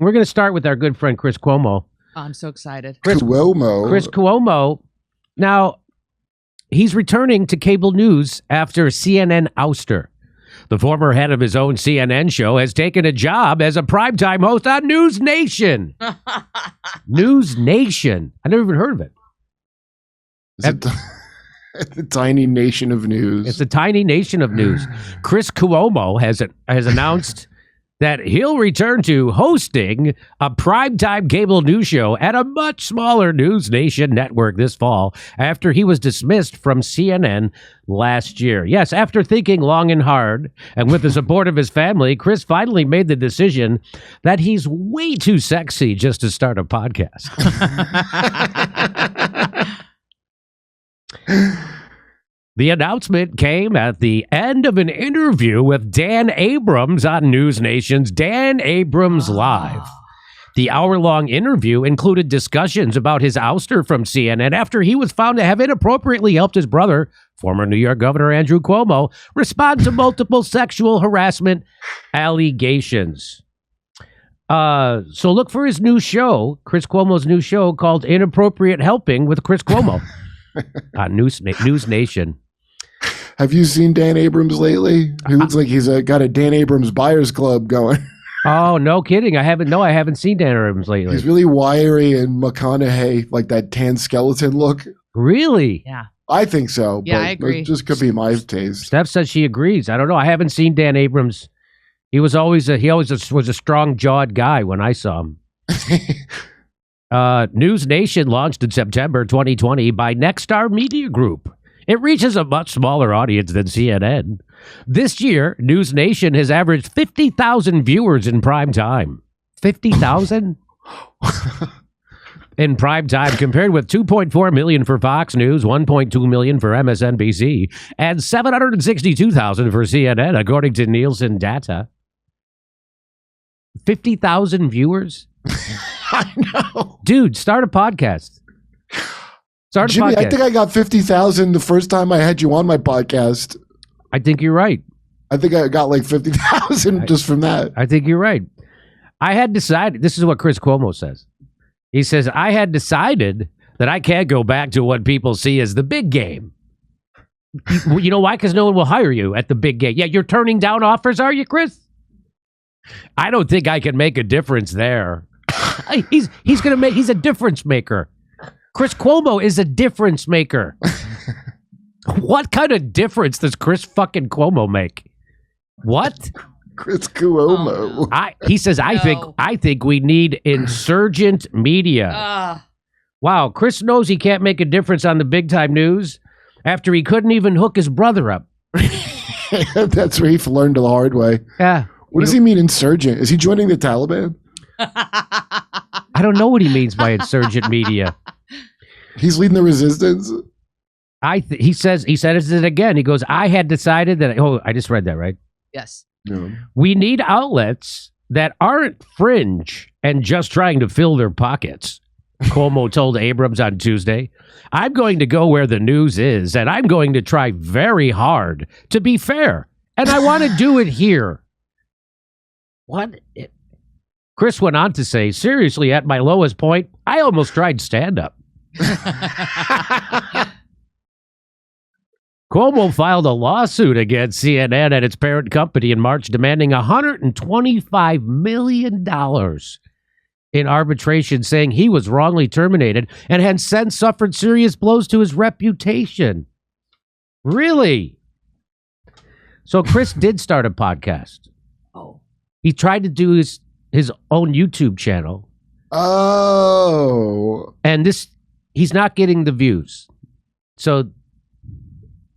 We're going to start with our good friend Chris Cuomo. Oh, I'm so excited. Chris Cuomo. Now, he's returning to cable news after CNN ouster. The former head of his own CNN show has taken a job as a primetime host on NewsNation. NewsNation. I never even heard of it. It's a tiny nation of news. It's a tiny nation of news. Chris Cuomo has announced that he'll return to hosting a primetime cable news show at a much smaller NewsNation network this fall after he was dismissed from CNN last year. Yes, after thinking long and hard and with the support of his family, Chris finally made the decision that he's way too sexy just to start a podcast. The announcement came at the end of an interview with Dan Abrams on NewsNation's Dan Abrams Live. The hour-long interview included discussions about his ouster from CNN after he was found to have inappropriately helped his brother, former New York Governor Andrew Cuomo, respond to multiple sexual harassment allegations. So look for his new show, Chris Cuomo's new show called Inappropriate Helping with Chris Cuomo on NewsNation. Have you seen Dan Abrams lately? He looks like he's got a Dan Abrams Buyers Club going. Oh, no kidding. I haven't seen Dan Abrams lately. He's really wiry and McConaughey, like that tan skeleton look. Really? Yeah. I think so. Yeah, but I agree. It just could be my taste. Steph says she agrees. I don't know. I haven't seen Dan Abrams. He always was a strong-jawed guy when I saw him. NewsNation launched in September 2020 by Nexstar Media Group. It reaches a much smaller audience than CNN. This year, NewsNation has averaged 50,000 viewers in prime time. 50,000? In prime time, compared with 2.4 million for Fox News, 1.2 million for MSNBC, and 762,000 for CNN, according to Nielsen data. 50,000 viewers? I know. Dude, start a podcast. Jimmy, I think I got 50,000 the first time I had you on my podcast. I think you're right. I think I got like 50,000 just from that. I think you're right. I had decided, this is what Chris Cuomo says. He says, I had decided that I can't go back to what people see as the big game. You know why? Because no one will hire you at the big game. Yeah, you're turning down offers, are you, Chris? I don't think I can make a difference there. He's a difference maker. Chris Cuomo is a difference maker. What kind of difference does Chris fucking Cuomo make? What? Chris Cuomo. He says, I think we need insurgent media. Wow, Chris knows he can't make a difference on the big time news after he couldn't even hook his brother up. That's where he learned the hard way. Yeah. What does he mean insurgent? Is he joining the Taliban? I don't know what he means by insurgent media. He's leading the resistance. He said it again. He goes, I had decided that. Oh, I just read that, right? Yes. No. We need outlets that aren't fringe and just trying to fill their pockets. Cuomo told Abrams on Tuesday, I'm going to go where the news is, and I'm going to try very hard to be fair, and I want to do it here. What? Chris went on to say, seriously, at my lowest point, I almost tried stand-up. Cuomo filed a lawsuit against CNN and its parent company in March, demanding $125 million in arbitration, saying he was wrongly terminated and had since suffered serious blows to his reputation. Really? So Chris did start a podcast. Oh. He tried to do his own YouTube channel. Oh. And he's not getting the views. So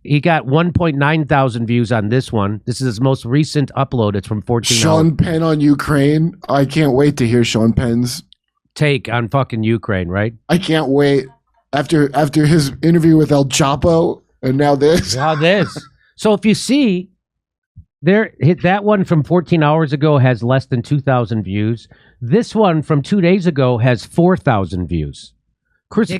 he got 1.9 thousand views on this one. This is his most recent upload. It's from 14 Sean hours. Penn on Ukraine. I can't wait to hear Sean Penn's take on fucking Ukraine, right? I can't wait. After his interview with El Chapo and now this. Now this. So if you see, that one from 14 hours ago has less than 2,000 views. This one from 2 days ago has 4,000 views. Chris,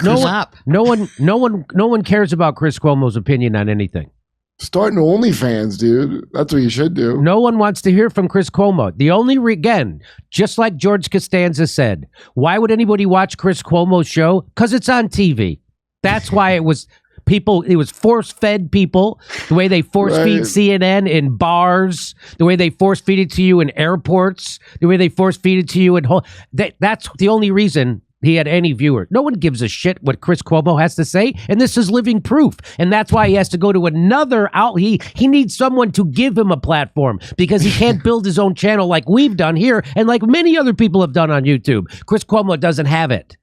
no one cares about Chris Cuomo's opinion on anything. Starting OnlyFans, dude. That's what you should do. No one wants to hear from Chris Cuomo. The only, again, just like George Costanza said, why would anybody watch Chris Cuomo's show? Because it's on TV. That's why it was force-fed people, the way they force-feed CNN in bars, the way they force-feed it to you in airports, the way they force-feed it to you in that's the only reason he had any viewer. No one gives a shit what Chris Cuomo has to say, and this is living proof. And that's why he has to go to another outlet. He needs someone to give him a platform because he can't build his own channel like we've done here and like many other people have done on YouTube. Chris Cuomo doesn't have it.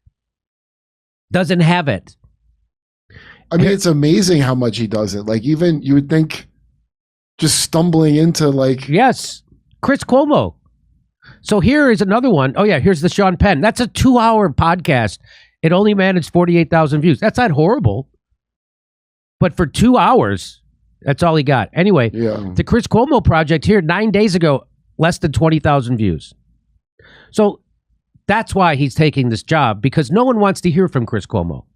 Doesn't have it. I mean, it's amazing how much he does it. Like, even you would think just stumbling into like... Yes, Chris Cuomo. So here is another one. Oh, yeah, here's the Sean Penn. That's a 2-hour podcast. It only managed 48,000 views. That's not horrible. But for 2 hours, that's all he got. Anyway, the Chris Cuomo project here, 9 days ago, less than 20,000 views. So that's why he's taking this job, because no one wants to hear from Chris Cuomo.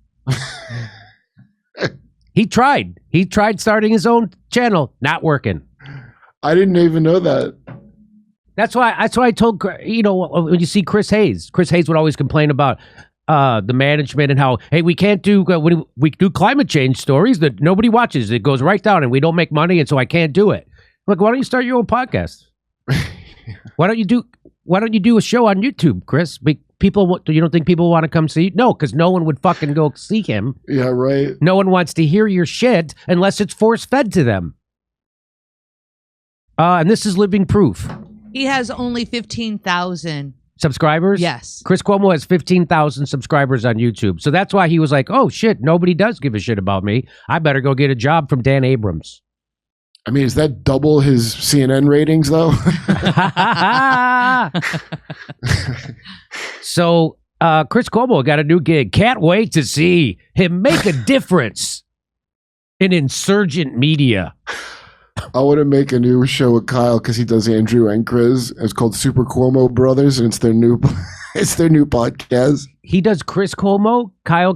He tried. He tried starting his own channel. Not working. I didn't even know that. That's why I told, when you see Chris Hayes would always complain about the management and how, hey, we can't do, when we do climate change stories that nobody watches. It goes right down and we don't make money, and so I can't do it. Like, why don't you start your own podcast? Why don't you do a show on YouTube, Chris? People, you don't think people want to come see you? No, because no one would fucking go see him. Yeah, right. No one wants to hear your shit unless it's force-fed to them. And this is living proof. He has only 15,000 subscribers. Yes. Chris Cuomo has 15,000 subscribers on YouTube. So that's why he was like, oh, shit, nobody does give a shit about me. I better go get a job from Dan Abrams. I mean, is that double his CNN ratings, though? So Chris Cuomo got a new gig. Can't wait to see him make a difference in insurgent media. I want to make a new show with Kyle because he does Andrew and Chris. It's called Super Cuomo Brothers, and it's their new podcast. He does Chris Cuomo, Kyle.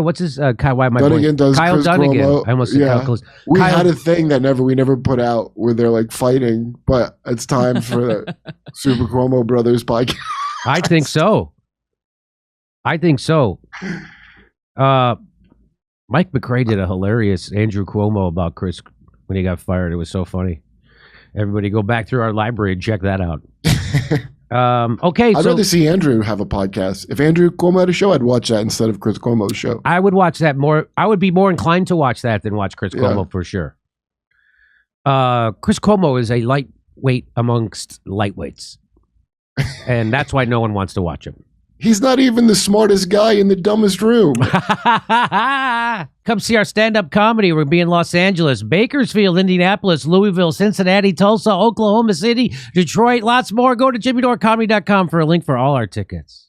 What's his Kyle? Why am I Dunnigan does Kyle Chris Dunnigan? Cuomo. I almost said Kyle. We had a thing that we never put out where they're like fighting, but it's time for the Super Cuomo Brothers podcast. I think so. Mike McRae did a hilarious Andrew Cuomo about Chris when he got fired. It was so funny. Everybody go back through our library and check that out. Okay, I'd rather see Andrew have a podcast. If Andrew Cuomo had a show, I'd watch that instead of Chris Cuomo's show. I would watch that more. I would be more inclined to watch that than watch Chris Cuomo for sure. Chris Cuomo is a lightweight amongst lightweights. And that's why no one wants to watch him. He's not even the smartest guy in the dumbest room. Come see our stand-up comedy. We'll be in Los Angeles, Bakersfield, Indianapolis, Louisville, Cincinnati, Tulsa, Oklahoma City, Detroit, lots more. Go to jimmydorecomedy.com for a link for all our tickets.